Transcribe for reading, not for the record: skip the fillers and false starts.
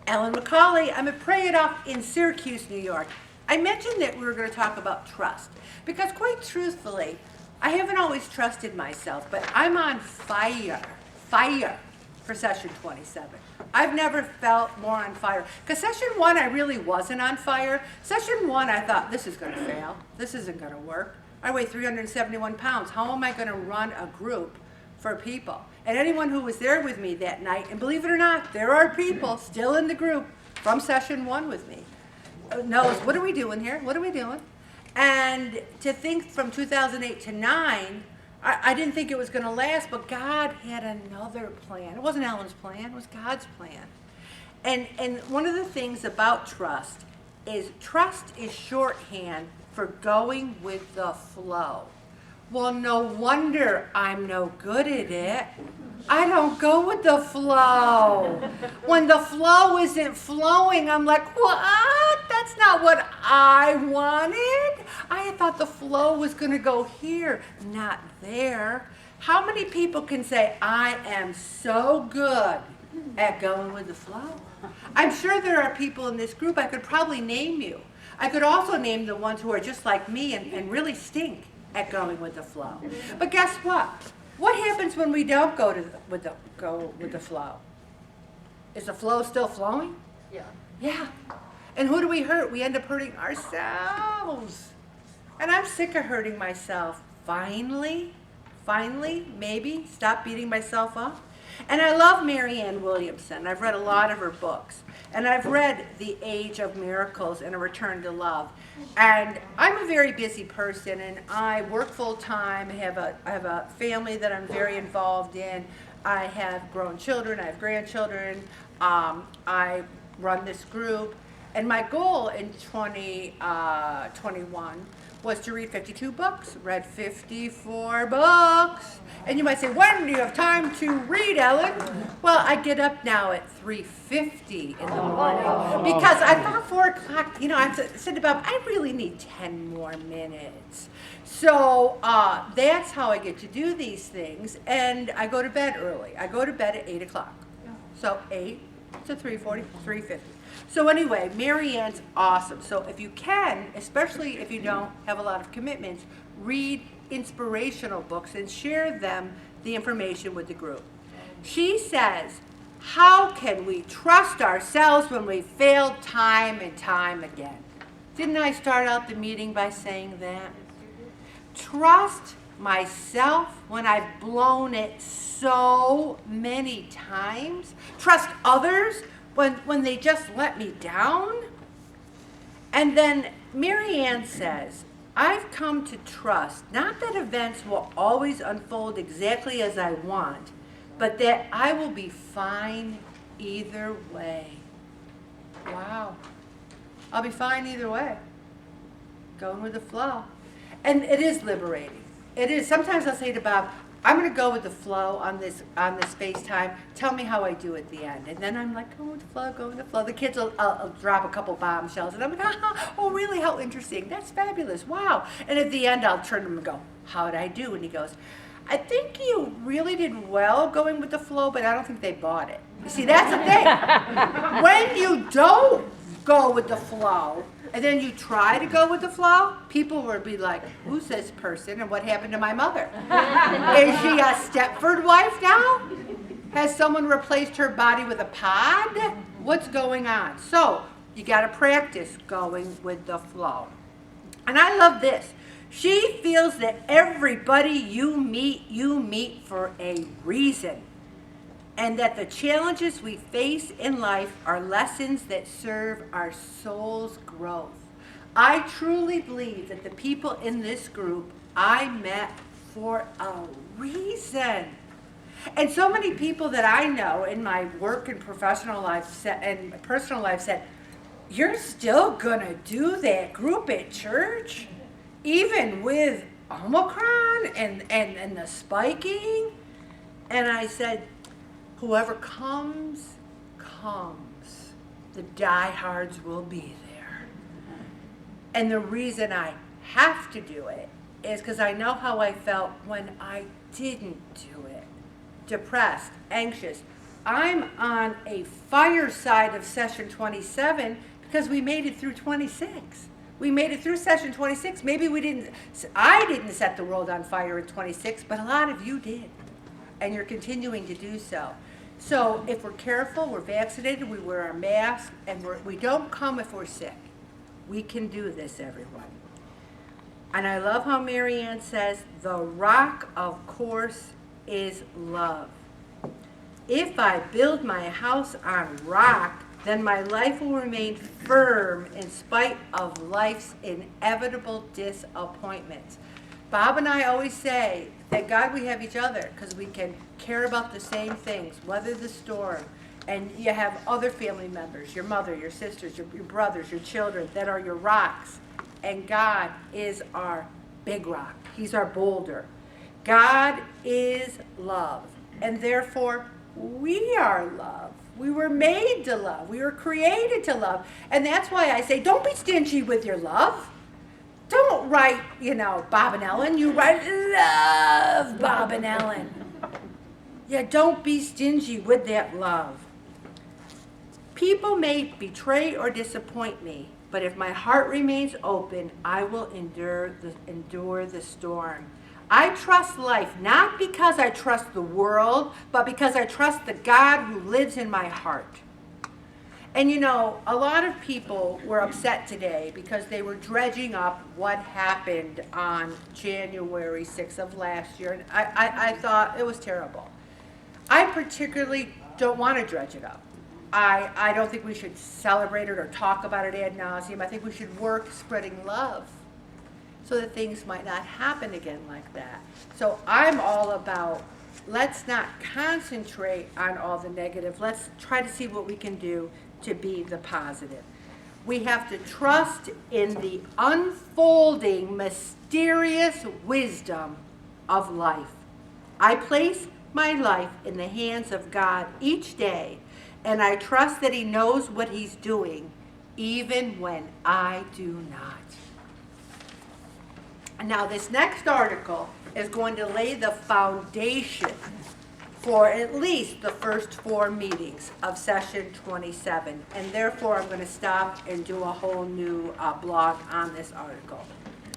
Ellen McCauley. I'm at Pray It Off in Syracuse, New York. I mentioned that we were going to talk about trust because, quite truthfully, I haven't always trusted myself, but I'm on fire for session 27. I've never felt more on fire. Because session 1, I really wasn't on fire. Session 1, I thought, this is going to fail. This isn't going to work. I weigh 371 pounds. How am I going to run a group for people? And anyone who was there with me that night, and believe it or not, there are people still in the group from session 1 with me, knows, what are we doing here? What are we doing? And to think from 2008 to 9, I didn't think it was going to last, but God had another plan. It wasn't Ellen's plan, it was God's plan. And one of the things about trust is shorthand for going with the flow. Well, no wonder I'm no good at it. I don't go with the flow. When the flow isn't flowing, I'm like, what? That's not what I wanted. I thought the flow was going to go here, not there. How many people can say, I am so good at going with the flow? I'm sure there are people in this group, I could probably name you. I could also name the ones who are just like me and really stink at going with the flow. But guess what? What happens when we don't go with the flow? Is the flow still flowing? Yeah. Yeah. And who do we hurt? We end up hurting ourselves. And I'm sick of hurting myself. Finally, maybe, stop beating myself up. And I love Marianne Williamson. I've read a lot of her books. And I've read The Age of Miracles and A Return to Love. And I'm a very busy person, and I work full time. I have a family that I'm very involved in. I have grown children. I have grandchildren. I run this group. And my goal in 2021 was to read 52 books. Read 54 books. And you might say, when do you have time to read, Ellen? Well, I get up now at 3:50 in the morning because I thought 4 o'clock, I said about, I really need 10 more minutes. So that's how I get to do these things. And I go to bed early. I go to bed at 8 o'clock. So 8 to 3:40, 3:50. So anyway, Marianne's awesome. So if you can, especially if you don't have a lot of commitments, read inspirational books and share the information with the group. She says, how can we trust ourselves when we fail time and time again? Didn't I start out the meeting by saying that? Trust myself when I've blown it so many times. Trust others when they just let me down. And then Marianne says, I've come to trust, not that events will always unfold exactly as I want, but that I will be fine either way. Wow. I'll be fine either way. Going with the flow. And it is liberating. It is. Sometimes I'll say to Bob, I'm going to go with the flow on this FaceTime. Tell me how I do at the end. And then I'm like, go with the flow, go with the flow. The kids will drop a couple bombshells. And I'm like, oh, really? How interesting. That's fabulous. Wow. And at the end, I'll turn to him and go, how did I do? And he goes, I think you really did well going with the flow, but I don't think they bought it. You see, that's the thing. When you don't go with the flow, and then you try to go with the flow, people will be like, who's this person and what happened to my mother? Is she a Stepford wife now? Has someone replaced her body with a pod? What's going on? So you got to practice going with the flow. And I love this. She feels that everybody you meet for a reason. And that the challenges we face in life are lessons that serve our soul's growth. I truly believe that the people in this group I met for a reason. And so many people that I know in my work and professional life and personal life said, you're still gonna do that group at church? Even with Omicron and the spiking? And I said, whoever comes, comes. The diehards will be there. And the reason I have to do it is because I know how I felt when I didn't do it. Depressed, anxious, I'm on a fire side of session 27 because we made it through 26. We made it through session 26. Maybe I didn't set the world on fire in 26, but a lot of you did. And you're continuing to do so. So if we're careful, we're vaccinated, we wear our mask, and we don't come if we're sick. We can do this, everyone. And I love how Marianne says, the rock, of course, is love. If I build my house on rock, then my life will remain firm in spite of life's inevitable disappointments. Bob and I always say, thank God we have each other because we can care about the same things, weather the storm, and you have other family members, your mother, your sisters, your brothers, your children that are your rocks. And God is our big rock. He's our boulder. God is love, and therefore we are love. We were made to love. We were created to love. And that's why I say, don't be stingy with your love. Don't write, Bob and Ellen. You write, love Bob and Ellen. Yeah, don't be stingy with that love. People may betray or disappoint me, but if my heart remains open, I will endure the storm. I trust life, not because I trust the world, but because I trust the God who lives in my heart. And a lot of people were upset today because they were dredging up what happened on January 6th of last year. And I thought it was terrible. I particularly don't want to dredge it up. I don't think we should celebrate it or talk about it ad nauseum. I think we should work spreading love so that things might not happen again like that. So I'm all about, let's not concentrate on all the negative. Let's try to see what we can do to be the positive. We have to trust in the unfolding, mysterious wisdom of life. I place my life in the hands of God each day, and I trust that He knows what He's doing, even when I do not. Now, this next article is going to lay the foundation for at least the first 4 meetings of session 27. And therefore, I'm going to stop and do a whole new blog on this article.